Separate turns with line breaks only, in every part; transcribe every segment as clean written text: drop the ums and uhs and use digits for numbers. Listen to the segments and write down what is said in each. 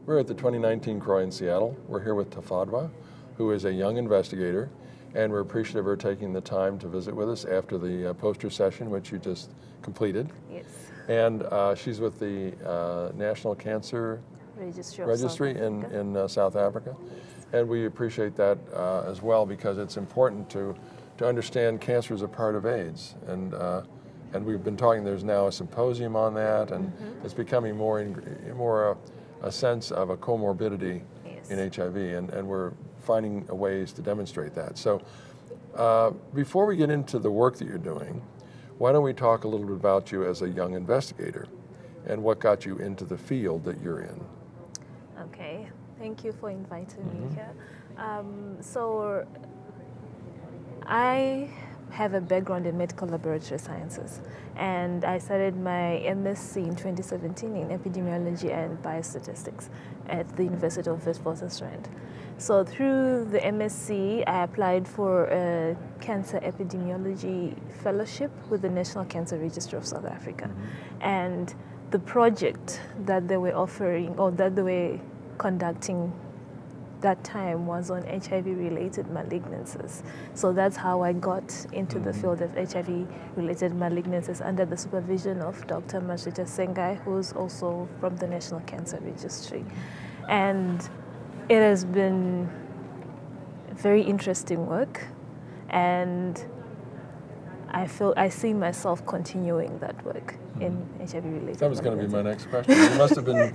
We're at the 2019 CROI in Seattle. We're here with Tafadzwa, who is a young investigator, and we're appreciative of her taking the time to visit with us after the poster session, which you just completed.
Yes.
And she's with the National Cancer Registry in South Africa. And we appreciate that as well, because it's important to understand cancer is a part of AIDS. And we've been talking, there's now a symposium on that, and it's becoming more a sense of a comorbidity in HIV, and we're finding ways to demonstrate that. So before we get into the work that you're doing, why don't we talk a little bit about you as a young investigator and what got you into the field that you're in?
Okay, thank you for inviting me here. So I have a background in medical laboratory sciences, and I started my MSc in 2017 in epidemiology and biostatistics at the University of Witwatersrand. So through the MSc, I applied for a cancer epidemiology fellowship with the National Cancer Registry of South Africa. And the project that they were offering, or that they were conducting that time, was on HIV-related malignancies. So that's how I got into the field of HIV-related malignancies under the supervision of Dr. Masita Sengai, who's also from the National Cancer Registry. And it has been very interesting work, and I see myself continuing that work in HIV-related.
That was going to be my next question. You must have been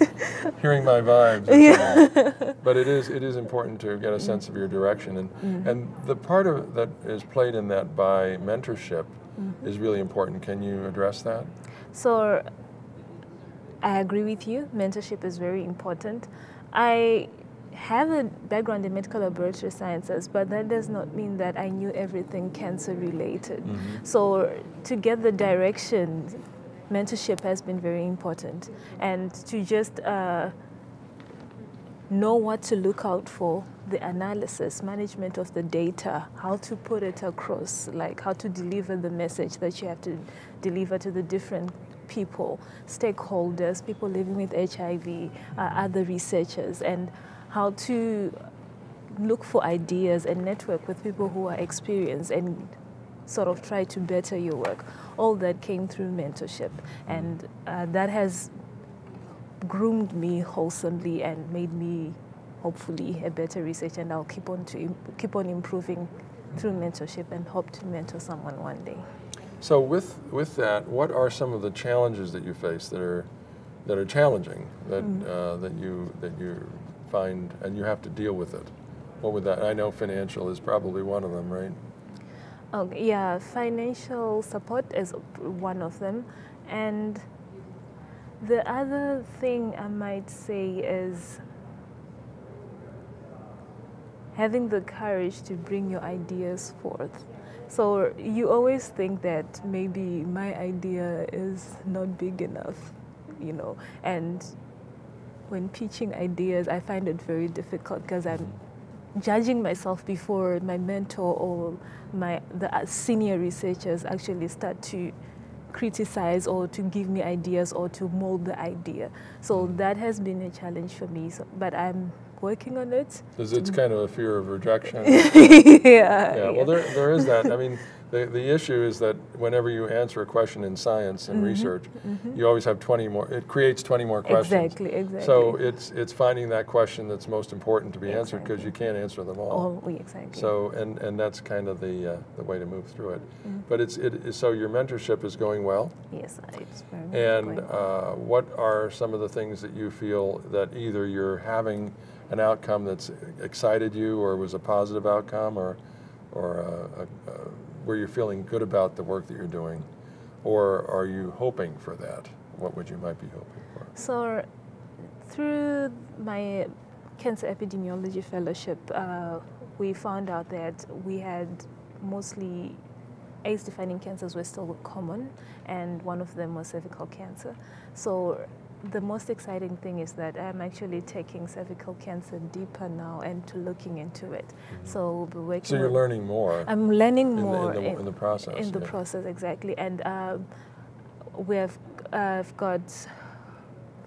hearing my vibes. Yeah. But it is important to get a sense of your direction, and the part of that is played in that by mentorship is really important. Can you address that?
So I agree with you. Mentorship is very important. I have a background in medical laboratory sciences, but that does not mean that I knew everything cancer related. So to get the direction, mentorship has been very important, and to just know what to look out for, the analysis, management of the data, how to put it across, like how to deliver the message that you have to deliver to the different people, stakeholders, people living with HIV, other researchers, and how to look for ideas and network with people who are experienced and sort of try to better your work. All that came through mentorship, and that has groomed me wholesomely and made me hopefully a better researcher, and I'll keep on improving through mentorship and hope to mentor someone one day.
So with that, what are some of the challenges that you face that are challenging, that you find and you have to deal with it? What would that? I know financial is probably one of them, right?
Oh, yeah, financial support is one of them, and the other thing I might say is having the courage to bring your ideas forth. So you always think that maybe my idea is not big enough, you know, and when pitching ideas, I find it very difficult because I'm judging myself before my mentor or the senior researchers actually start to criticize or to give me ideas or to mold the idea. So that has been a challenge for me, but I'm working on it.
Because it's kind of a fear of rejection.
Yeah.
Well, there is that. I mean, the issue is that whenever you answer a question in science and research, you always have 20 more. It creates 20 more questions.
Exactly.
So it's finding that question that's most important to be answered, because you can't answer them all.
Exactly.
So and that's kind of the way to move through it. But so your mentorship is going well.
Yes, it's very much
And
going well.
what are some of the things that you feel that either you're having an outcome that's excited you, or was a positive outcome, or where you're feeling good about the work that you're doing, or are you hoping for that? What would you might be hoping for?
So through my cancer epidemiology fellowship, we found out that we had mostly AIDS-defining cancers were still common, and one of them was cervical cancer. So the most exciting thing is that I'm actually taking cervical cancer deeper now and looking into it. So we'll be working.
So you're learning more.
I'm learning more
in the process.
In the process, exactly. And I've got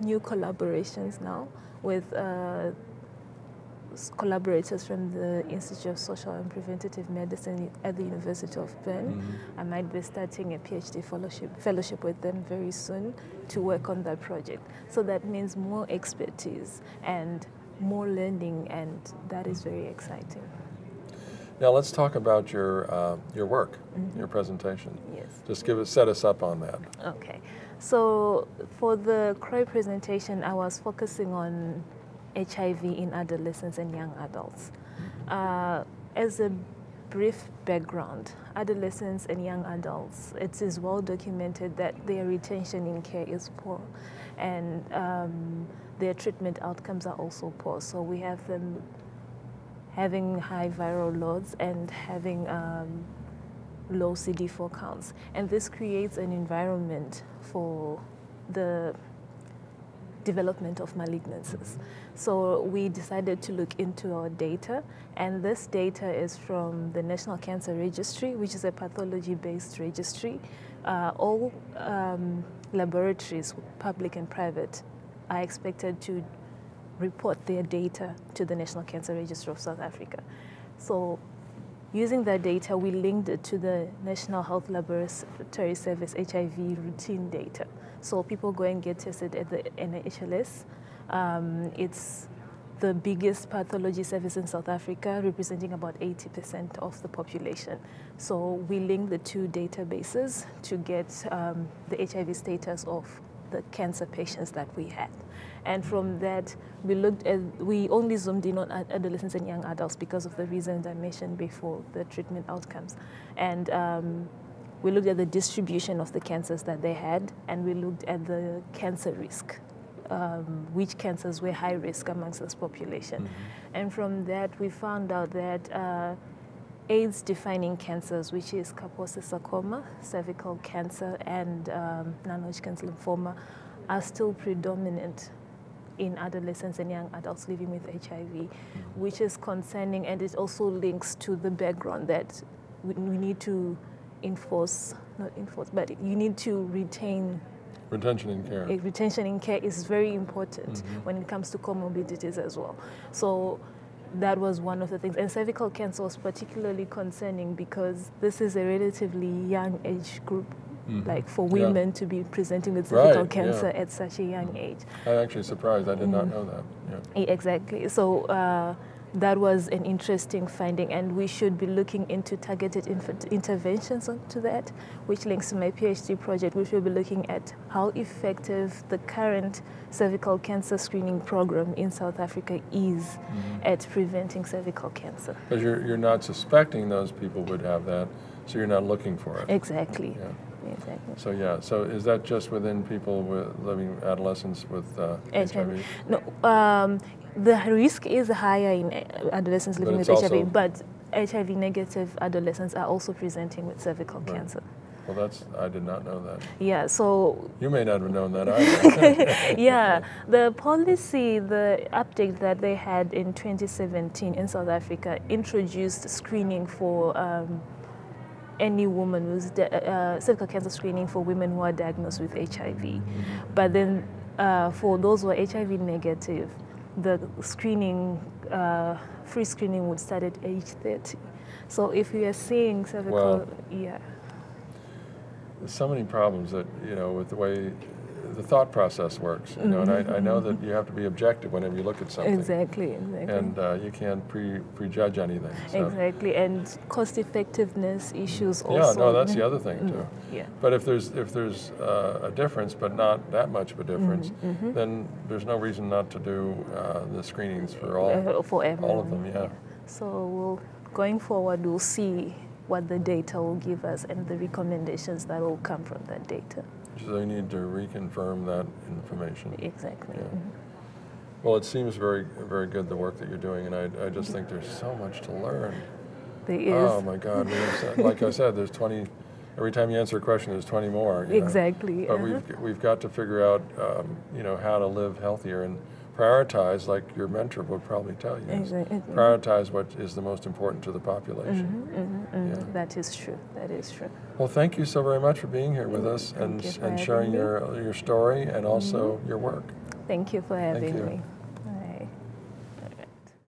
new collaborations now with collaborators from the Institute of Social and Preventative Medicine at the University of Bern. I might be starting a PhD fellowship with them very soon to work on that project. So that means more expertise and more learning, and that is very exciting.
Now let's talk about your work, your presentation.
Yes.
Just set us up on that.
Okay. So for the CROI presentation, I was focusing on HIV in adolescents and young adults. As a brief background, adolescents and young adults, it is well documented that their retention in care is poor, and their treatment outcomes are also poor. So we have them having high viral loads and having low CD4 counts. And this creates an environment for the development of malignancies. So we decided to look into our data, and this data is from the National Cancer Registry, which is a pathology-based registry. All laboratories, public and private, are expected to report their data to the National Cancer Registry of South Africa. So using that data, we linked it to the National Health Laboratory Service HIV routine data. So people go and get tested at the NHLS. It's the biggest pathology service in South Africa, representing about 80% of the population. So we linked the two databases to get the HIV status of the cancer patients that we had. And from that, we only zoomed in on adolescents and young adults because of the reasons I mentioned before, the treatment outcomes. And we looked at the distribution of the cancers that they had, and we looked at the cancer risk, which cancers were high risk amongst this population. And from that, we found out that AIDS-defining cancers, which is Kaposi sarcoma, cervical cancer, and non-Hodgkin's lymphoma, are still predominant in adolescents and young adults living with HIV, which is concerning, and it also links to the background that we need to but you need to retain.
Retention in care.
Retention in care is very important when it comes to comorbidities as well. So that was one of the things. And cervical cancer was particularly concerning because this is a relatively young age group, like for women to be presenting with cervical cancer at such a young age.
I'm actually surprised. I did not know that. Yeah.
Exactly. So that was an interesting finding, and we should be looking into targeted interventions onto that, which links to my PhD project, which will be looking at how effective the current cervical cancer screening program in South Africa is at preventing cervical cancer.
Because you're not suspecting those people would have that, so you're not looking for it.
Exactly.
Yeah.
Exactly.
So so is that just within people living adolescents with HIV?
No. The risk is higher in adolescents living with HIV, but HIV negative adolescents are also presenting with cervical cancer.
Well, I did not know that.
Yeah, so...
You may not have known that either.
Yeah, the policy, the update that they had in 2017 in South Africa introduced screening for any woman who's cervical cancer screening for women who are diagnosed with HIV. But then for those who are HIV negative, the screening, free screening would start at age 30. So if we are seeing cervical,
There's so many problems that, with the way the thought process works, and I know that you have to be objective whenever you look at something.
Exactly.
And you can't prejudge anything. So.
Exactly, and cost effectiveness issues also.
Yeah, no, that's the other thing too.
Yeah.
But if there's a difference, but not that much of a difference, then there's no reason not to do the screenings for
everyone.
All of them. Yeah.
So going forward, we'll see what the data will give us and the recommendations that will come from that data.
So you need to reconfirm that information.
Exactly.
Yeah. Well, it seems very, very good, the work that you're doing, and I just think there's so much to learn.
There is.
Oh my God, like I said, there's 20, every time you answer a question, there's 20 more.
Exactly.
But we've got to figure out, how to live healthier and prioritize, like your mentor would probably tell you.
Exactly.
Prioritize what is the most important to the population. Yeah.
That is true. That is true.
Well, thank you so very much for being here with us and sharing your story and also your work.
Thank you for having me.